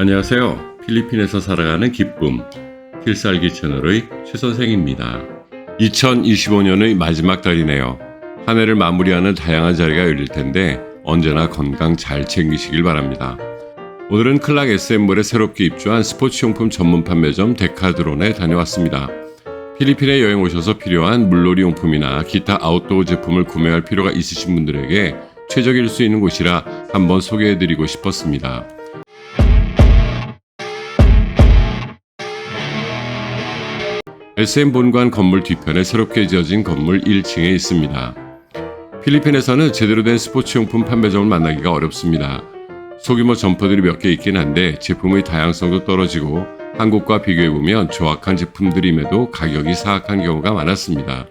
안녕하세요. 필리핀에서 살아가는 기쁨, 필살기 채널의 최선생입니다. 2025년의 마지막 달이네요. 한 해를 마무리하는 다양한 자리가 열릴 텐데 언제나 건강 잘 챙기시길 바랍니다. 오늘은 클락 SM몰에 새롭게 입주한 스포츠용품 전문 판매점 데카드론에 다녀왔습니다. 필리핀에 여행 오셔서 필요한 물놀이 용품이나 기타 아웃도어 제품을 구매할 필요가 있으신 분들에게 최적일 수 있는 곳이라 한번 소개해드리고 싶었습니다. SM 본관 건물 뒤편에 새롭게 지어진 건물 1층에 있습니다. 필리핀에서는 제대로 된 스포츠용품 판매점을 만나기가 어렵습니다. 소규모 점포들이 몇 개 있긴 한데 제품의 다양성도 떨어지고 한국과 비교해보면 조악한 제품들임에도 가격이 사악한 경우가 많았습니다.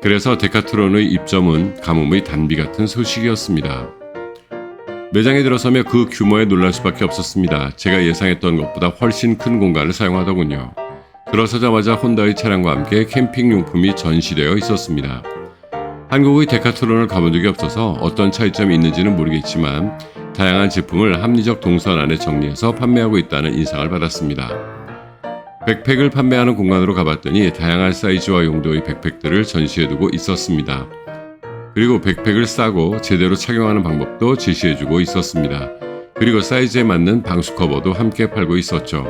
그래서 데카트론의 입점은 가뭄의 단비 같은 소식이었습니다. 매장에 들어서며 그 규모에 놀랄 수밖에 없었습니다. 제가 예상했던 것보다 훨씬 큰 공간을 사용하더군요. 들어서자마자 혼다의 차량과 함께 캠핑용품이 전시되어 있었습니다. 한국의 데카트론을 가본 적이 없어서 어떤 차이점이 있는지는 모르겠지만 다양한 제품을 합리적 동선 안에 정리해서 판매하고 있다는 인상을 받았습니다. 백팩을 판매하는 공간으로 가봤더니 다양한 사이즈와 용도의 백팩들을 전시해두고 있었습니다. 그리고 백팩을 싸고 제대로 착용하는 방법도 제시해주고 있었습니다. 그리고 사이즈에 맞는 방수 커버도 함께 팔고 있었죠.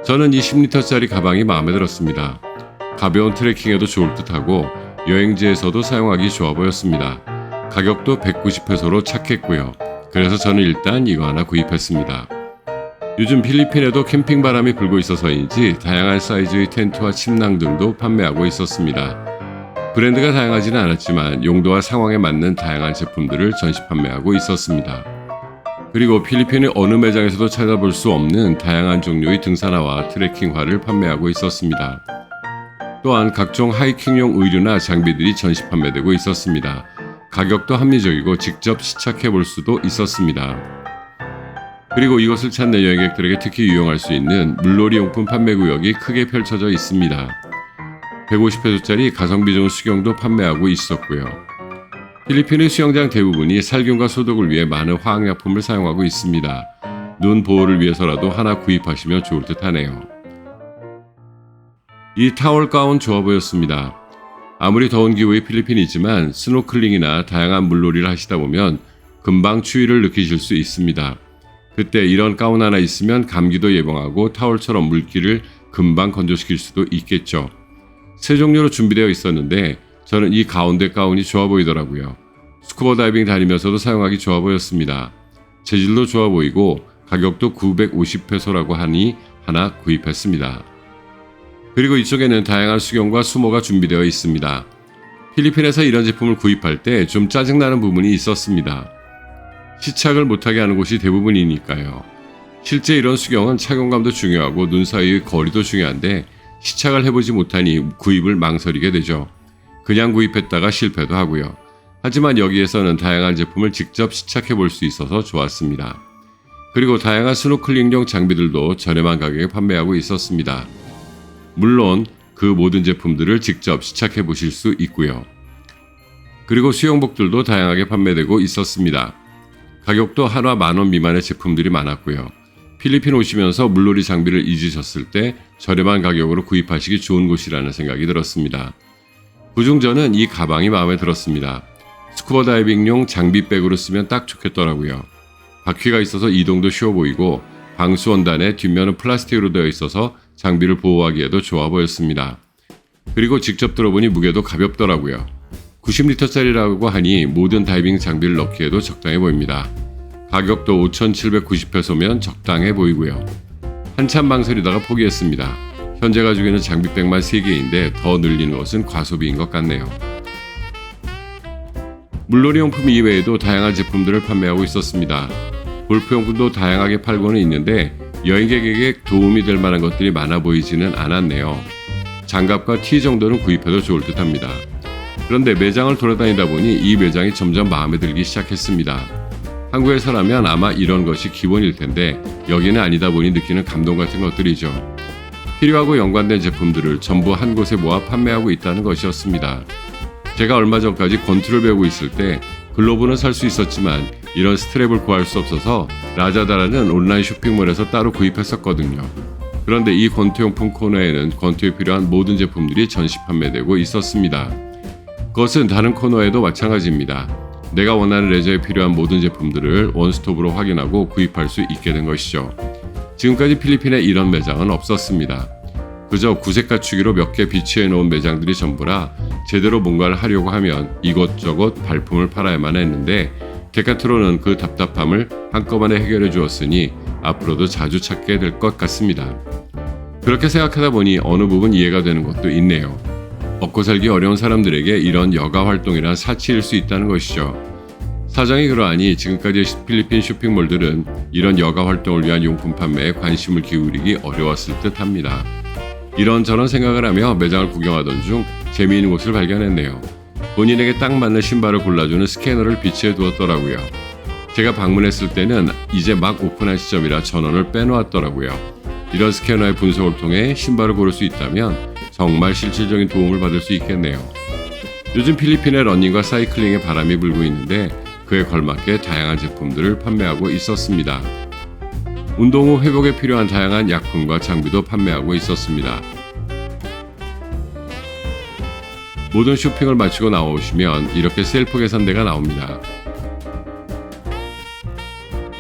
저는 이 10리터짜리 가방이 마음에 들었습니다. 가벼운 트레킹에도 좋을 듯하고 여행지에서도 사용하기 좋아 보였습니다. 가격도 190페소로 착했고요. 그래서 저는 일단 이거 하나 구입했습니다. 요즘 필리핀에도 캠핑 바람이 불고 있어서인지 다양한 사이즈의 텐트와 침낭 등도 판매하고 있었습니다. 브랜드가 다양하지는 않았지만 용도와 상황에 맞는 다양한 제품들을 전시 판매하고 있었습니다. 그리고 필리핀의 어느 매장에서도 찾아볼 수 없는 다양한 종류의 등산화와 트레킹화를 판매하고 있었습니다. 또한 각종 하이킹용 의류나 장비들이 전시 판매되고 있었습니다. 가격도 합리적이고 직접 시착해 볼 수도 있었습니다. 그리고 이곳을 찾는 여행객들에게 특히 유용할 수 있는 물놀이 용품 판매 구역이 크게 펼쳐져 있습니다. 150페소짜리 가성비 좋은 수경도 판매하고 있었고요. 필리핀의 수영장 대부분이 살균과 소독을 위해 많은 화학약품을 사용하고 있습니다. 눈 보호를 위해서라도 하나 구입하시면 좋을 듯 하네요. 이 타월 가운 좋아 보였습니다. 아무리 더운 기후의 필리핀이지만 스노클링이나 다양한 물놀이를 하시다 보면 금방 추위를 느끼실 수 있습니다. 그때 이런 가운 하나 있으면 감기도 예방하고 타월처럼 물기를 금방 건조시킬 수도 있겠죠. 세 종류로 준비되어 있었는데 저는 이 가운데 가운이 좋아 보이더라고요. 스쿠버 다이빙 다니면서도 사용하기 좋아 보였습니다. 재질도 좋아 보이고 가격도 950페소라고 하니 하나 구입했습니다. 그리고 이쪽에는 다양한 수경과 수모가 준비되어 있습니다. 필리핀에서 이런 제품을 구입할 때 좀 짜증나는 부분이 있었습니다. 시착을 못하게 하는 곳이 대부분이니까요. 실제 이런 수경은 착용감도 중요하고 눈 사이의 거리도 중요한데 시착을 해보지 못하니 구입을 망설이게 되죠. 그냥 구입했다가 실패도 하고요. 하지만 여기에서는 다양한 제품을 직접 시착해 볼 수 있어서 좋았습니다. 그리고 다양한 스노클링용 장비들도 저렴한 가격에 판매하고 있었습니다. 물론 그 모든 제품들을 직접 시착해 보실 수 있고요. 그리고 수영복들도 다양하게 판매되고 있었습니다. 가격도 한화 10,000원 미만의 제품들이 많았고요. 필리핀 오시면서 물놀이 장비를 잊으셨을 때 저렴한 가격으로 구입하시기 좋은 곳이라는 생각이 들었습니다. 그중 저는 이 가방이 마음에 들었습니다. 스쿠버 다이빙용 장비백으로 쓰면 딱 좋겠더라고요. 바퀴가 있어서 이동도 쉬워 보이고 방수 원단에 뒷면은 플라스틱으로 되어 있어서 장비를 보호하기에도 좋아 보였습니다. 그리고 직접 들어보니 무게도 가볍더라고요. 90리터짜리라고 하니 모든 다이빙 장비를 넣기에도 적당해 보입니다. 가격도 5,790페소면 적당해 보이고요. 한참 망설이다가 포기했습니다. 현재 가지고 있는 장비백만 3개인데 더 늘리는 것은 과소비인 것 같네요. 물놀이 용품 이외에도 다양한 제품들을 판매하고 있었습니다. 골프용품도 다양하게 팔고는 있는데 여행객에게 도움이 될 만한 것들이 많아 보이지는 않았네요. 장갑과 티 정도는 구입해도 좋을 듯 합니다. 그런데 매장을 돌아다니다 보니 이 매장이 점점 마음에 들기 시작했습니다. 한국에서라면 아마 이런 것이 기본일 텐데 여기는 아니다 보니 느끼는 감동 같은 것들이죠. 필요하고 연관된 제품들을 전부 한 곳에 모아 판매하고 있다는 것이었습니다. 제가 얼마 전까지 권투를 배우고 있을 때 글로브는 살 수 있었지만 이런 스트랩을 구할 수 없어서 라자다라는 온라인 쇼핑몰에서 따로 구입했었거든요. 그런데 이 권투용품 코너에는 권투에 필요한 모든 제품들이 전시 판매되고 있었습니다. 그것은 다른 코너에도 마찬가지입니다. 내가 원하는 레저에 필요한 모든 제품들을 원스톱으로 확인하고 구입할 수 있게 된 것이죠. 지금까지 필리핀에 이런 매장은 없었습니다. 그저 구색 갖추기로 몇 개 비치해 놓은 매장들이 전부라 제대로 뭔가를 하려고 하면 이것저것 발품을 팔아야만 했는데 데카트론은 그 답답함을 한꺼번에 해결해 주었으니 앞으로도 자주 찾게 될 것 같습니다. 그렇게 생각하다 보니 어느 부분 이해가 되는 것도 있네요. 먹고 살기 어려운 사람들에게 이런 여가 활동이란 사치일 수 있다는 것이죠. 사정이 그러하니 지금까지 필리핀 쇼핑몰들은 이런 여가 활동을 위한 용품 판매에 관심을 기울이기 어려웠을 듯 합니다. 이런저런 생각을 하며 매장을 구경하던 중 재미있는 곳을 발견했네요. 본인에게 딱 맞는 신발을 골라주는 스캐너를 비치해 두었더라고요. 제가 방문했을 때는 이제 막 오픈한 시점이라 전원을 빼놓았더라고요. 이런 스캐너의 분석을 통해 신발을 고를 수 있다면 정말 실질적인 도움을 받을 수 있겠네요. 요즘 필리핀의 러닝과 사이클링에 바람이 불고 있는데 그에 걸맞게 다양한 제품들을 판매하고 있었습니다. 운동 후 회복에 필요한 다양한 약품과 장비도 판매하고 있었습니다. 모든 쇼핑을 마치고 나오시면 이렇게 셀프 계산대가 나옵니다.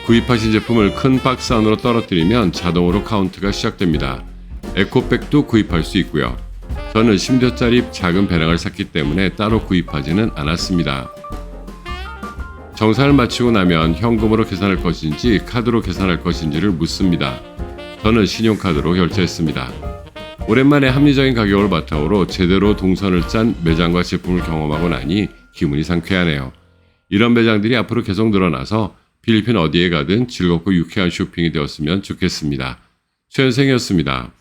구입하신 제품을 큰 박스 안으로 떨어뜨리면 자동으로 카운트가 시작됩니다. 에코백도 구입할 수 있고요. 저는 10m짜리 작은 배낭을 샀기 때문에 따로 구입하지는 않았습니다. 정산을 마치고 나면 현금으로 계산할 것인지 카드로 계산할 것인지를 묻습니다. 저는 신용카드로 결제했습니다. 오랜만에 합리적인 가격을 바탕으로 제대로 동선을 짠 매장과 제품을 경험하고 나니 기분이 상쾌하네요. 이런 매장들이 앞으로 계속 늘어나서 필리핀 어디에 가든 즐겁고 유쾌한 쇼핑이 되었으면 좋겠습니다. 최현생이었습니다.